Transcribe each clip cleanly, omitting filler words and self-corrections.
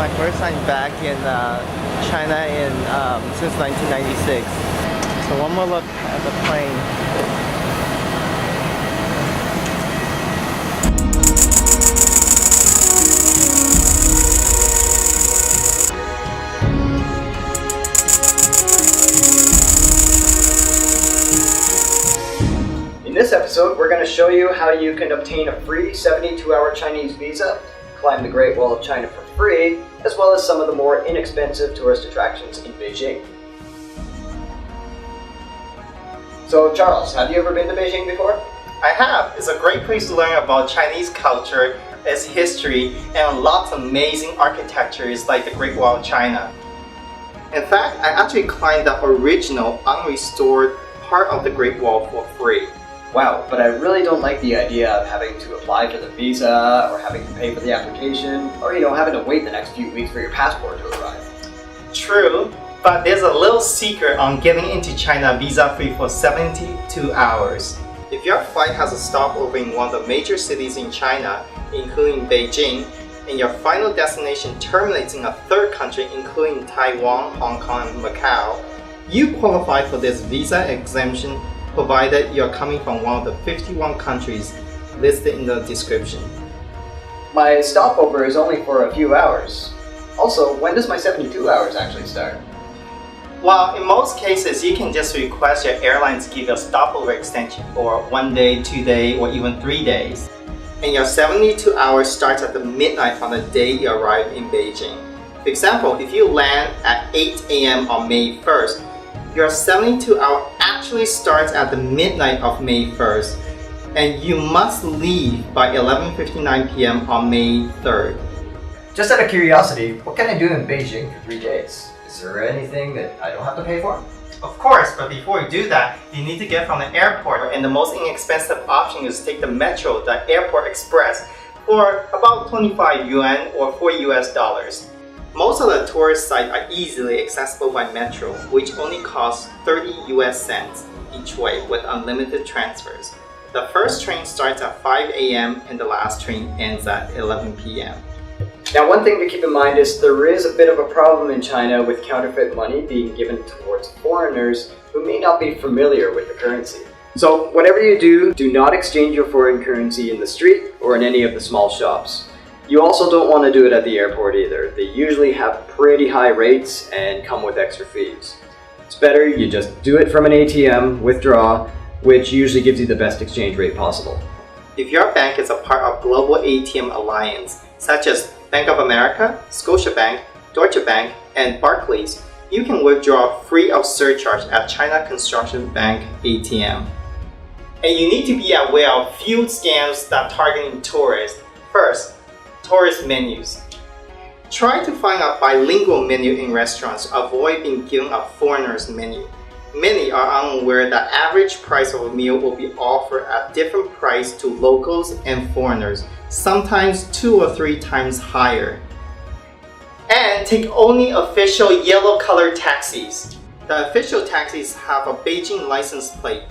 my first time back in China since 1996. So one more look at the plane. In this episode, we're going to show you how you can obtain a free 72-hour Chinese visa, climb the Great Wall of China for free, as well as some of the more inexpensive tourist attractions in Beijing. So Charles, have you ever been to Beijing before? I have. It's a great place to learn about Chinese culture, its history, and lots of amazing architectures like the Great Wall of China. In fact, I actually climbed the original, unrestored part of the Great Wall for free. Wow, but I really don't like the idea of having to apply for the visa, or having to pay for the application, or having to wait the next few weeks for your passport to arrive. True, but there's a little secret on getting into China visa-free for 72 hours. If your flight has a stopover in one of the major cities in China, including Beijing, and your final destination terminates in a third country including Taiwan, Hong Kong, and Macau, you qualify for this visa exemption provided you're coming from one of the 51 countries listed in the description. My stopover is only for a few hours. Also, when does my 72 hours actually start? Well, in most cases, you can just request your airline to give you a stopover extension for 1 day, 2 days, or even 3 days. And your 72 hours starts at the midnight on the day you arrive in Beijing. For example, if you land at 8 a.m. on May 1st, your 72 hour actually starts at the midnight of May 1st, and you must leave by 11:59 p.m. on May 3rd. Just out of curiosity, what can I do in Beijing for 3 days? Is there anything that I don't have to pay for? Of course, but before you do that, you need to get from the airport, and the most inexpensive option is to take the metro, the Airport Express, for about 25 yuan or $4. Most of the tourist sites are easily accessible by metro, which only costs 30 US cents each way with unlimited transfers. The first train starts at 5 a.m. and the last train ends at 11 p.m. Now, one thing to keep in mind is there is a bit of a problem in China with counterfeit money being given towards foreigners who may not be familiar with the currency. So whatever you do, do not exchange your foreign currency in the street or in any of the small shops. You also don't want to do it at the airport either. They usually have pretty high rates and come with extra fees. It's better you just do it from an ATM, withdraw, which usually gives you the best exchange rate possible. If your bank is a part of Global ATM Alliance, such as Bank of America, Scotiabank, Deutsche Bank, and Barclays, you can withdraw free of surcharge at China Construction Bank ATM. And you need to be aware of few scams that targeting tourists. First, tourist menus. Try to find a bilingual menu in restaurants to avoid being given a foreigner's menu. Many are unaware that average price of a meal will be offered at different price to locals and foreigners, sometimes 2 or 3 times higher. And take only official yellow colored taxis. The official taxis have a Beijing license plate.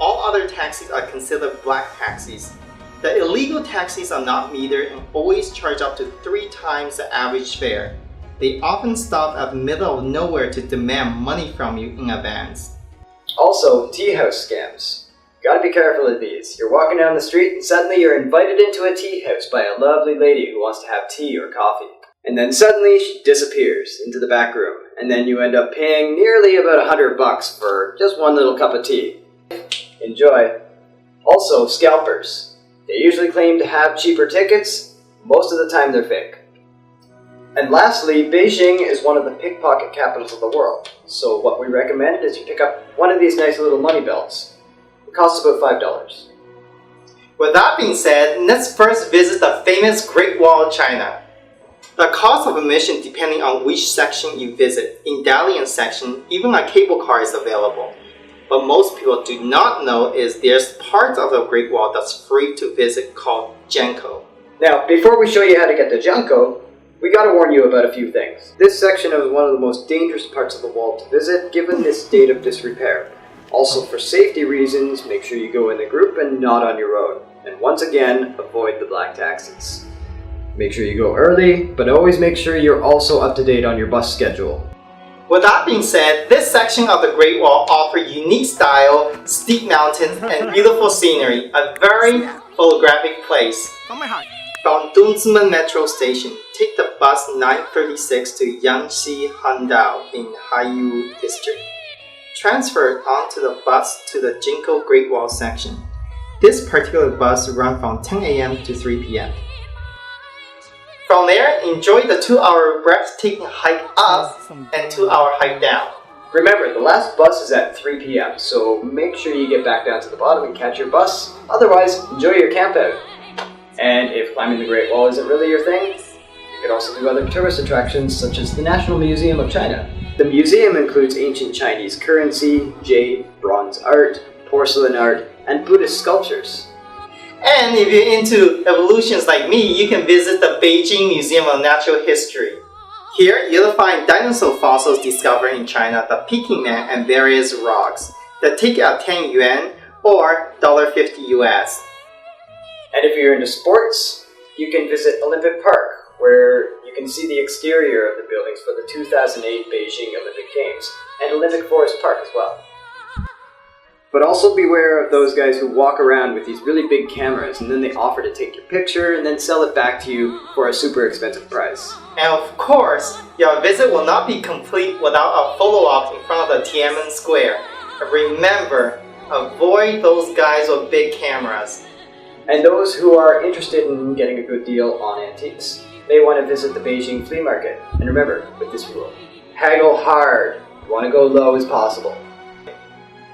All other taxis are considered black taxis. The illegal taxis are not metered and always charge up to 3 times the average fare. They often stop at the middle of nowhere to demand money from you in advance. Also, tea house scams. Gotta be careful of these. You're walking down the street and suddenly you're invited into a tea house by a lovely lady who wants to have tea or coffee. And then suddenly she disappears into the back room, and then you end up paying nearly about $100 for just one little cup of tea. Enjoy. Also, scalpers. They usually claim to have cheaper tickets. Most of the time they're fake. And lastly, Beijing is one of the pickpocket capitals of the world. So what we recommend is you pick up one of these nice little money belts. It costs about $5. With that being said, let's first visit the famous Great Wall of China. The cost of admission depending on which section you visit. In Dalian section, even a cable car is available. But most people do not know is there's part of the Great Wall that's free to visit called Janko. Now, before we show you how to get to Janko, we gotta warn you about a few things. This section is one of the most dangerous parts of the wall to visit given this state of disrepair. Also, for safety reasons, make sure you go in the group and not on your own. And once again, avoid the black taxis. Make sure you go early, but always make sure you're also up to date on your bus schedule. With that being said, this section of the Great Wall offers unique style, steep mountains, and beautiful scenery, a very photographic place. From Dongzhimen Metro Station, take the bus 936 to Yangtze Handao in Haiyu District. Transfer onto the bus to the Jinko Great Wall section. This particular bus runs from 10 a.m. to 3 p.m. From there, enjoy the 2-hour breathtaking hike up and 2-hour hike down. Remember, the last bus is at 3 p.m., so make sure you get back down to the bottom and catch your bus. Otherwise, enjoy your camp out. And if climbing the Great Wall isn't really your thing, you can also do other tourist attractions such as the National Museum of China. The museum includes ancient Chinese currency, jade, bronze art, porcelain art, and Buddhist sculptures. And if you're into evolutions like me, you can visit the Beijing Museum of Natural History. Here, you'll find dinosaur fossils discovered in China, the Peking Man, and various rocks. The ticket are 10 yuan or $1.50 US. And if you're into sports, you can visit Olympic Park, where you can see the exterior of the buildings for the 2008 Beijing Olympic Games, and Olympic Forest Park as well. But also beware of those guys who walk around with these really big cameras and then they offer to take your picture and then sell it back to you for a super expensive price. And of course, your visit will not be complete without a photo op in front of the Tiananmen Square. And remember, avoid those guys with big cameras. And those who are interested in getting a good deal on antiques may want to visit the Beijing flea market. And remember, with this rule, haggle hard. You want to go low as possible.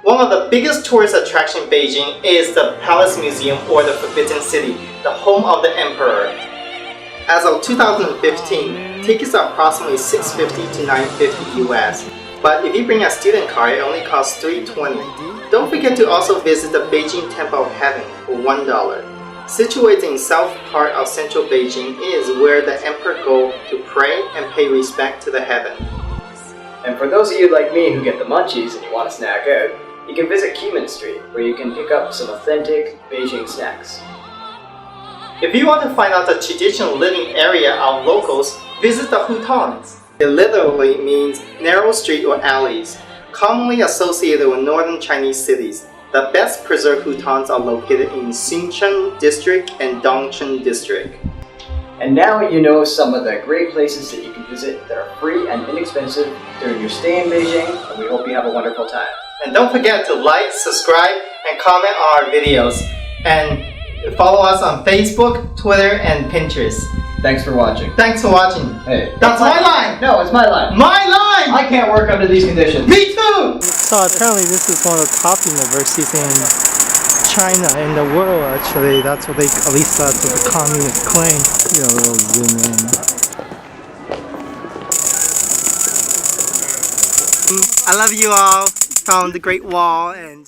One of the biggest tourist attractions in Beijing is the Palace Museum or the Forbidden City, the home of the Emperor. As of 2015, tickets are approximately $650 to $950 US. But if you bring a student card, it only costs $320. Don't forget to also visit the Beijing Temple of Heaven for $1. Situated in south part of central Beijing, it is where the emperor goes to pray and pay respect to the heaven. And for those of you like me who get the munchies and you want to snack out, you can visit Keeman Street, where you can pick up some authentic Beijing snacks. If you want to find out the traditional living area of locals, visit the hutongs. It literally means narrow street or alleys, commonly associated with northern Chinese cities. The best preserved hutongs are located in Xincheng District and Dongcheng District. And now you know some of the great places that you can visit that are free and inexpensive during your stay in Beijing, and we hope you have a wonderful time. And don't forget to like, subscribe, and comment on our videos. And follow us on Facebook, Twitter, and Pinterest. Thanks for watching. Thanks for watching. Hey. That's my line! No, it's my line. My line! I can't work under these conditions. Me too! So apparently this is one of the top universities in China, in the world actually. That's what they, at least that's what the communists claim. You know, little zoom in. I love you all from the Great Wall and